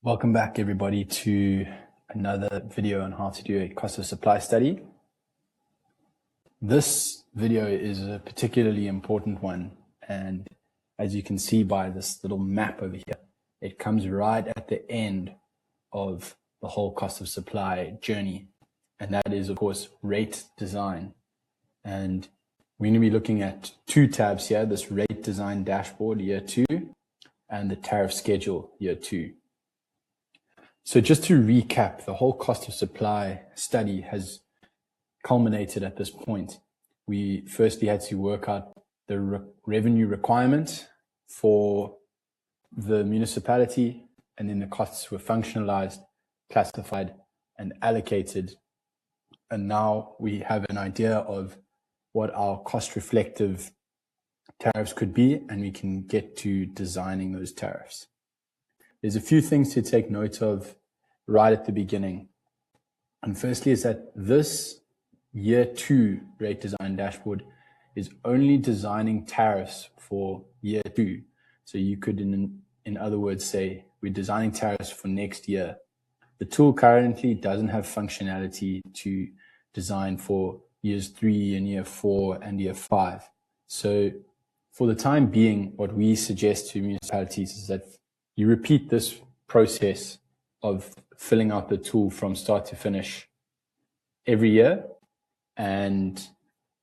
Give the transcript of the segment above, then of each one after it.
Welcome back, everybody, to another video on how to do a cost of supply study. This video is a particularly important one, and as you can see by this little map over here, it comes right at the end of the whole cost of supply journey, and that is, of course, rate design. And we're going to be looking at two tabs here, this rate design dashboard year 2 and the tariff schedule year 2. So just to recap, the whole cost of supply study has culminated at this point. We firstly had to work out the revenue requirement for the municipality, and then the costs were functionalized, classified, and allocated. And now we have an idea of what our cost reflective tariffs could be, and we can get to designing those tariffs. There's a few things to take note of right at the beginning. And firstly is that this year 2 rate design dashboard is only designing tariffs for year 2. So you could, in other words, say we're designing tariffs for next year. The tool currently doesn't have functionality to design for years 3 and year 4 and year 5. So for the time being, what we suggest to municipalities is that you repeat this process of filling out the tool from start to finish every year, and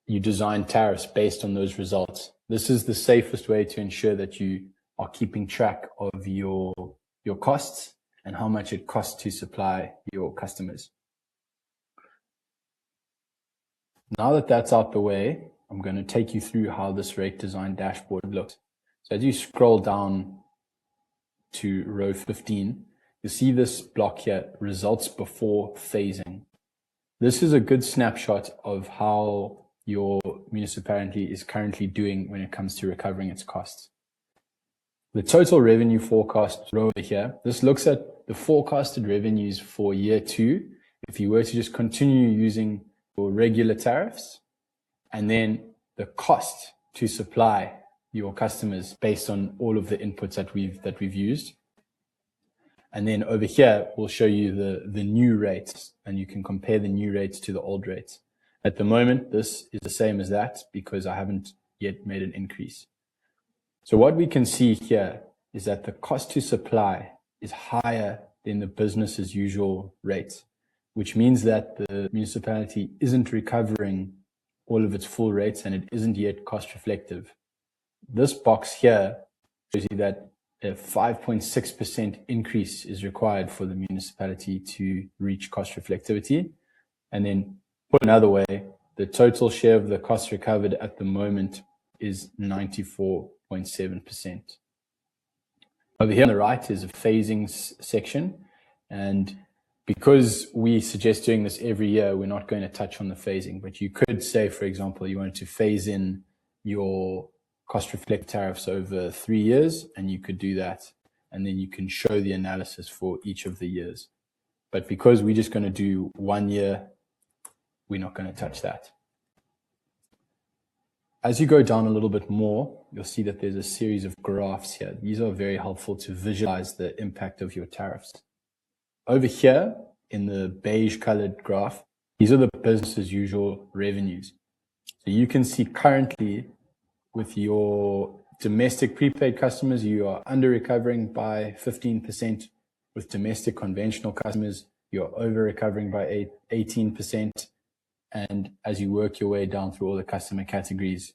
you design tariffs based on those results. This is the safest way to ensure that you are keeping track of your costs and how much it costs to supply your customers. Now that that's out the way, I'm going to take you through how this rate design dashboard looks. So as you scroll down to row 15, you see this block here, results before phasing. This is a good snapshot of how your municipality is currently doing when it comes to recovering its costs. The total revenue forecast row here, this looks at the forecasted revenues for year 2 if you were to just continue using your regular tariffs, and then the cost to supply your customers based on all of the inputs that we've used. And then over here, we'll show you the new rates, and you can compare the new rates to the old rates. At the moment, this is the same as that because I haven't yet made an increase. So what we can see here is that the cost to supply is higher than the business as usual rates, which means that the municipality isn't recovering all of its full rates and it isn't yet cost reflective. This box here shows you that a 5.6% increase is required for the municipality to reach cost reflectivity. And then put another way, the total share of the costs recovered at the moment is 94.7%. Over here on the right is a phasing section. And because we suggest doing this every year, we're not going to touch on the phasing. But you could say, for example, you wanted to phase in your cost reflect tariffs over 3 years, and you could do that. And then you can show the analysis for each of the years. But because we're just going to do 1 year, we're not going to touch that. As you go down a little bit more, you'll see that there's a series of graphs here. These are very helpful to visualize the impact of your tariffs. Over here in the beige colored graph, these are the business as usual revenues. So you can see currently with your domestic prepaid customers, you are under recovering by 15%. With domestic conventional customers, you're over recovering by 18%. And as you work your way down through all the customer categories,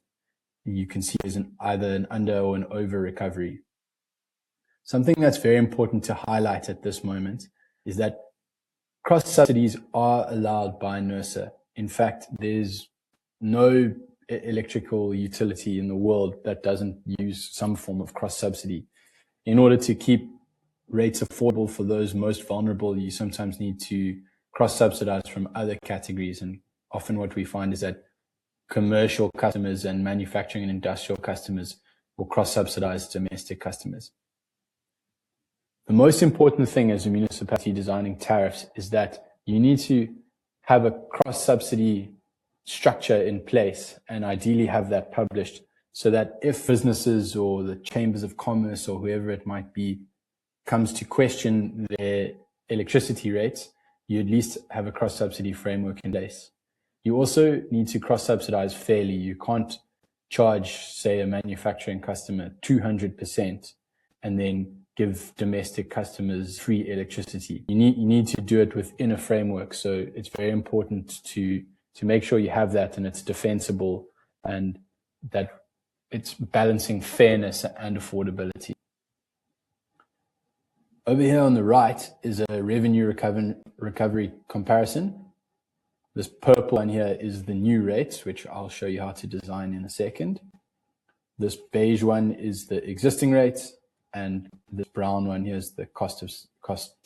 you can see there's either an under or an over recovery. Something that's very important to highlight at this moment is that cross subsidies are allowed by NERSA. In fact, there's no electrical utility in the world that doesn't use some form of cross subsidy. In order to keep rates affordable for those most vulnerable, you sometimes need to cross subsidize from other categories. And often what we find is that commercial customers and manufacturing and industrial customers will cross subsidize domestic customers. The most important thing as a municipality designing tariffs is that you need to have a cross subsidy structure in place and ideally have that published so that if businesses or the chambers of commerce or whoever it might be comes to question their electricity rates, you at least have a cross-subsidy framework in place. You also need to cross-subsidize fairly. You can't charge, say, a manufacturing customer 200% and then give domestic customers free electricity. You need to do it within a framework. So it's very important to make sure you have that and it's defensible and that it's balancing fairness and affordability. Over here on the right is a revenue recovery comparison. This purple one here is the new rates, which I'll show you how to design in a second. This beige one is the existing rates, and this brown one here is the cost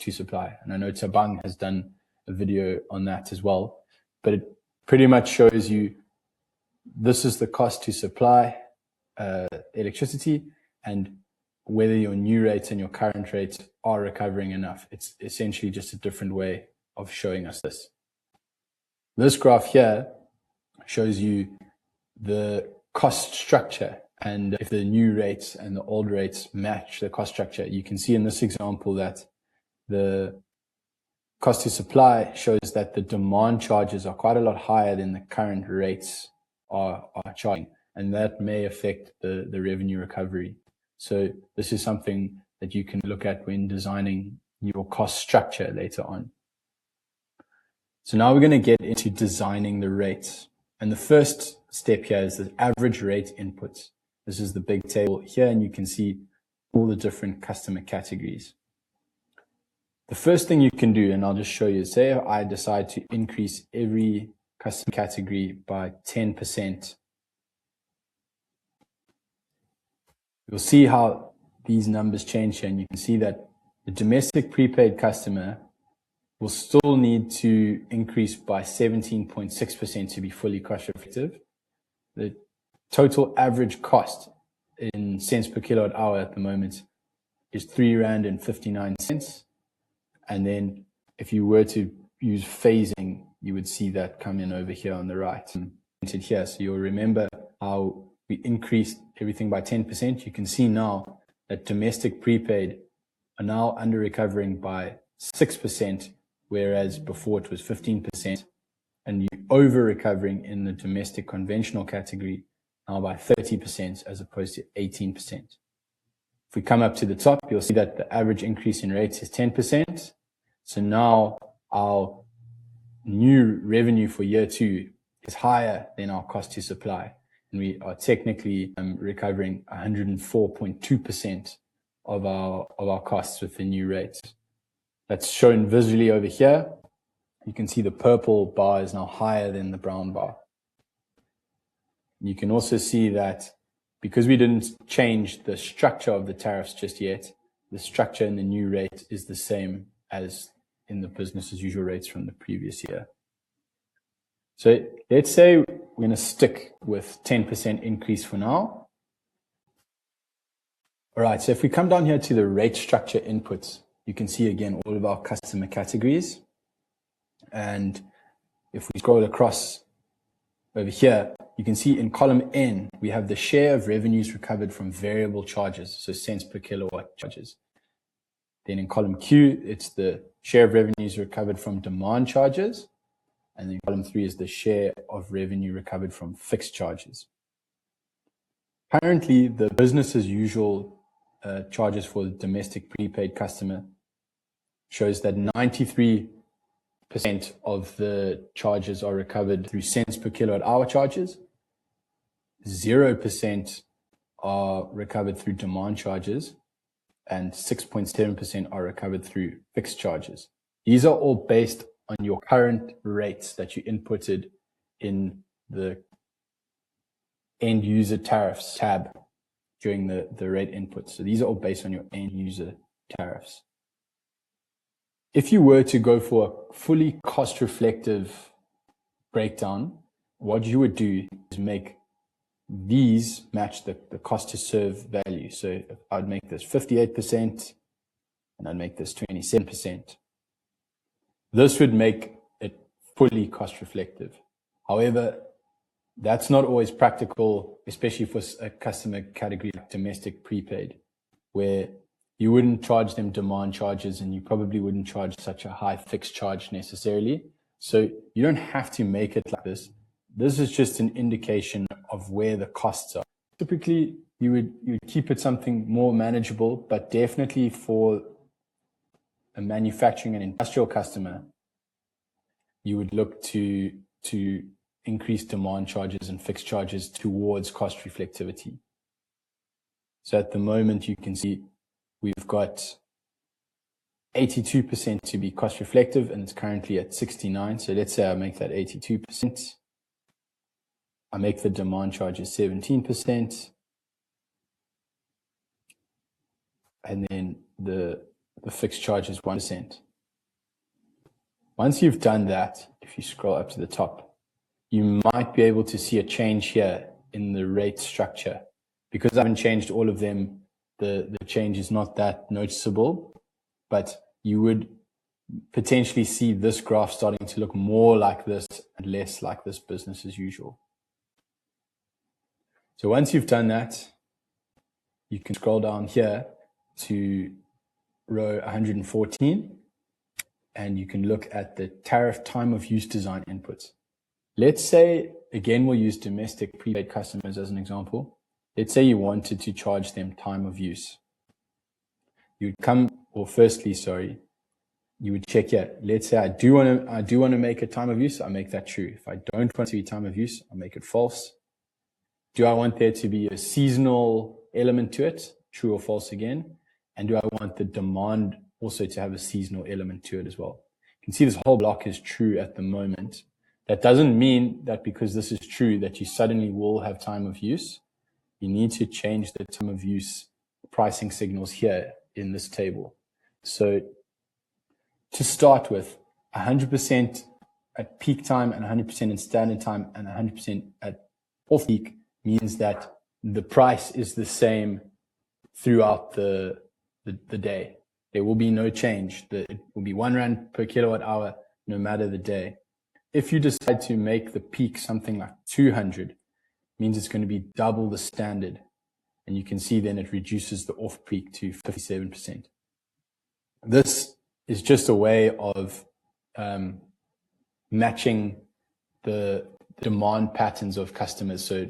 to supply. And I know Tabang has done a video on that as well, but it pretty much shows you this is the cost to supply electricity and whether your new rates and your current rates are recovering enough. It's essentially just a different way of showing us this. This graph here shows you the cost structure, and if the new rates and the old rates match the cost structure. You can see in this example that the cost to supply shows that the demand charges are quite a lot higher than the current rates are charging, and that may affect the revenue recovery. So this is something that you can look at when designing your cost structure later on. So now we're going to get into designing the rates. And the first step here is the average rate inputs. This is the big table here, and you can see all the different customer categories. The first thing you can do, and I'll just show you, say I decide to increase every customer category by 10%. You'll see how these numbers change here, and you can see that the domestic prepaid customer will still need to increase by 17.6% to be fully cost effective. The total average cost in cents per kilowatt hour at the moment is R3.59. And then if you were to use phasing, you would see that come in over here on the right. Here. So you'll remember how we increased everything by 10%. You can see now that domestic prepaid are now under recovering by 6%, whereas before it was 15%, and you over recovering in the domestic conventional category now by 30% as opposed to 18%. If we come up to the top, you'll see that the average increase in rates is 10%. So now our new revenue for year 2 is higher than our cost to supply, and we are technically recovering 104.2% of our costs with the new rates. That's shown visually over here. You can see the purple bar is now higher than the brown bar. You can also see that because we didn't change the structure of the tariffs just yet, the structure in the new rate is the same as in the business as usual rates from the previous year. So let's say we're going to stick with 10% increase for now. All right, so if we come down here to the rate structure inputs, you can see again all of our customer categories. And if we scroll across over here, you can see in column N, we have the share of revenues recovered from variable charges, so cents per kilowatt charges. Then in column Q, it's the share of revenues recovered from demand charges. And then column 3 is the share of revenue recovered from fixed charges. Currently, the business as usual charges for the domestic prepaid customer shows that 93% of the charges are recovered through cents per kilowatt hour charges. 0% are recovered through demand charges, and 6.7% are recovered through fixed charges. These are all based on your current rates that you inputted in the end user tariffs tab during the rate input. So these are all based on your end user tariffs. If you were to go for a fully cost reflective breakdown, what you would do is make these match the cost to serve value. So I'd make this 58% and I'd make this 27%. This would make it fully cost reflective. However, that's not always practical, especially for a customer category like domestic prepaid, where you wouldn't charge them demand charges, and you probably wouldn't charge such a high fixed charge necessarily. So you don't have to make it like this. This is just an indication of where the costs are. Typically, you would keep it something more manageable, but definitely for a manufacturing and industrial customer, you would look to increase demand charges and fixed charges towards cost reflectivity. So at the moment, you can see we've got 82% to be cost reflective, and it's currently at 69. So let's say I make that 82%. I make the demand charges 17%. And then the fixed charge is 1%. Once you've done that, if you scroll up to the top, you might be able to see a change here in the rate structure. Because I haven't changed all of them, the change is not that noticeable, but you would potentially see this graph starting to look more like this and less like this business as usual. So once you've done that, you can scroll down here to row 114, and you can look at the tariff time of use design inputs. Let's say, again, we'll use domestic prepaid customers as an example. Let's say you wanted to charge them time of use. You would check here. Let's say I do want to make a time of use, I make that true. If I don't want to be time of use, I'll make it false. Do I want there to be a seasonal element to it? True or false again? And do I want the demand also to have a seasonal element to it as well? You can see this whole block is true at the moment. That doesn't mean that because this is true that you suddenly will have time of use. You need to change the time of use pricing signals here in this table. So to start with, 100% at peak time and 100% in standard time and 100% at off peak means that the price is the same throughout the day. There will be no change. It will be 1 rand per kilowatt hour no matter the day. If you decide to make the peak something like 200, it means it's going to be double the standard. And you can see then it reduces the off peak to 57%. This is just a way of matching the demand patterns of customers. So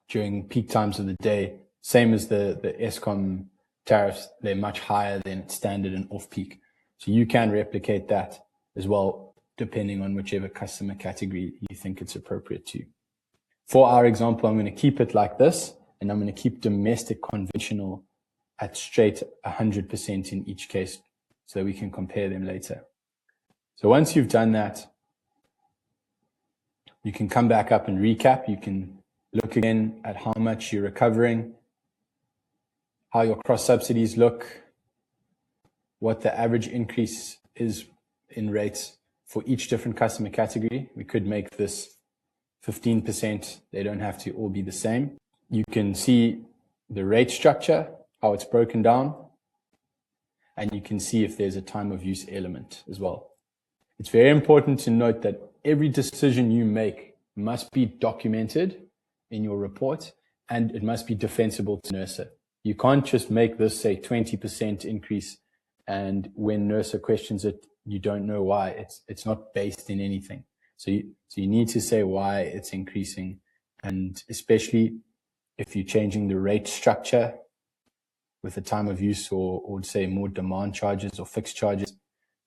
during peak times of the day, same as the Eskom tariffs, they're much higher than standard and off peak. So you can replicate that as well, depending on whichever customer category you think it's appropriate to. For our example, I'm going to keep it like this, and I'm going to keep domestic conventional at straight 100% in each case, so we can compare them later. So once you've done that, you can come back up and recap. You can look again at how much you're recovering, how your cross subsidies look, what the average increase is in rates for each different customer category. We could make this 15%. They don't have to all be the same. You can see the rate structure, how it's broken down, and you can see if there's a time of use element as well. It's very important to note that every decision you make must be documented in your report, and it must be defensible to NERSA. You can't just make this, say, 20% increase, and when NERSA questions it, you don't know why. It's not based in anything. So you need to say why it's increasing, and especially if you're changing the rate structure with the time of use, or say more demand charges or fixed charges,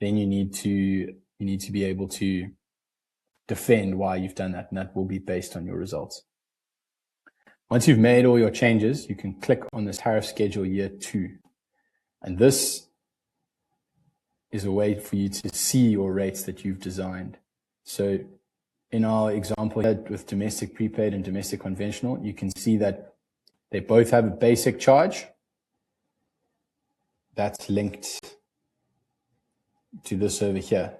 then you need to be able to defend why you've done that, and that will be based on your results. Once you've made all your changes, you can click on this tariff schedule year 2. And this is a way for you to see your rates that you've designed. So in our example here with domestic prepaid and domestic conventional, you can see that they both have a basic charge that's linked to this over here.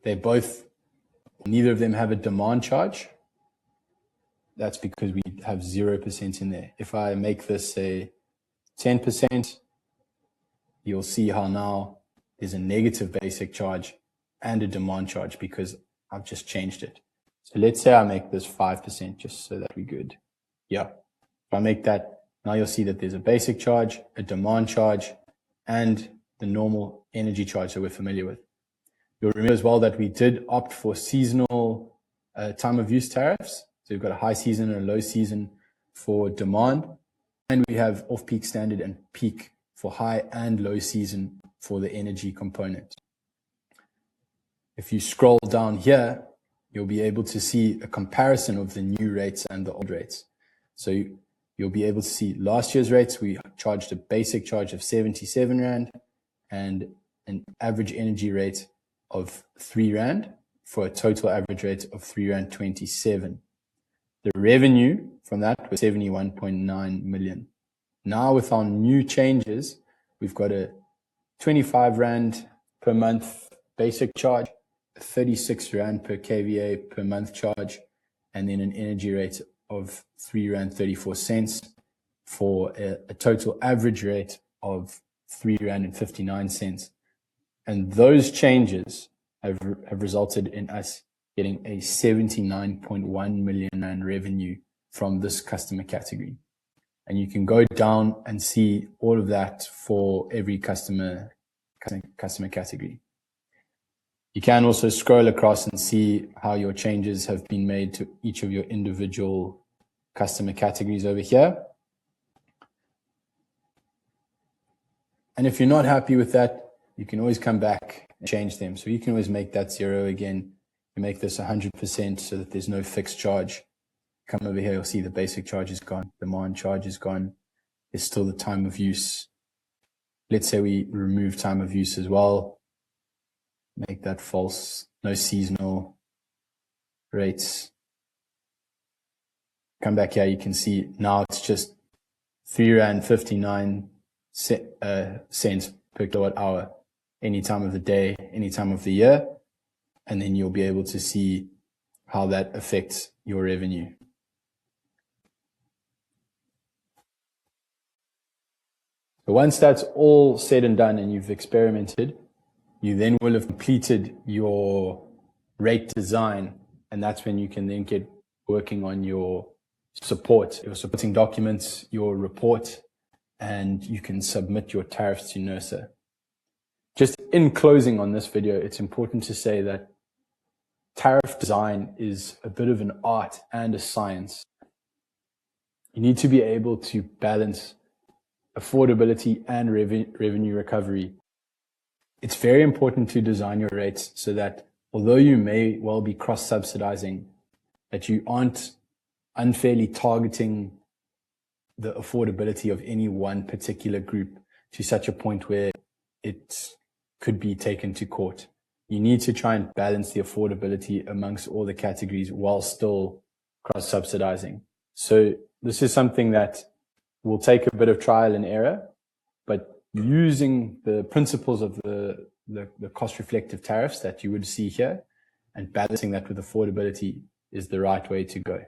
Neither of them have a demand charge. That's because we have 0% in there. If I make this say 10%, you'll see how now there's a negative basic charge and a demand charge because I've just changed it. So let's say I make this 5% just so that we're good. Yeah. If I make that Now you'll see that there's a basic charge, a demand charge, and the normal energy charge that we're familiar with. You'll remember as well that we did opt for seasonal time of use tariffs. So we've got a high season and a low season for demand, and we have off-peak standard and peak for high and low season for the energy component. If you scroll down here, you'll be able to see a comparison of the new rates and the old rates. So you'll be able to see last year's rates. We charged a basic charge of 77 Rand and an average energy rate of 3 Rand for a total average rate of 3 Rand 27. The revenue from that was 71.9 million. Now with our new changes, we've got a 25 Rand per month basic charge, 36 Rand per kVA per month charge, and then an energy rate of 3 Rand 34 cents for a total average rate of 3 Rand and 59 cents. And those changes have resulted in us getting a 79.1 million Rand revenue from this customer category. And you can go down and see all of that for every customer category. You can also scroll across and see how your changes have been made to each of your individual customer categories over here. And if you're not happy with that, you can always come back and change them. So you can always make that 0 again and make this 100% so that there's no fixed charge. Come over here, you'll see the basic charge is gone, demand charge is gone. There's still the time of use. Let's say we remove time of use as well. Make that false, no seasonal rates. Come back here, you can see now it's just 3 Rand 59 cents per kilowatt hour, any time of the day, any time of the year. And then you'll be able to see how that affects your revenue. So once that's all said and done and you've experimented, you then will have completed your rate design, and that's when you can then get working on your support, your supporting documents, your report, and you can submit your tariffs to NERSA. Just in closing on this video, it's important to say that tariff design is a bit of an art and a science. You need to be able to balance affordability and revenue recovery. It's very important to design your rates so that although you may well be cross-subsidizing, that you aren't unfairly targeting the affordability of any one particular group to such a point where it could be taken to court. You need to try and balance the affordability amongst all the categories while still cross-subsidizing. So this is something that will take a bit of trial and error, but using the principles of the cost reflective tariffs that you would see here and balancing that with affordability is the right way to go.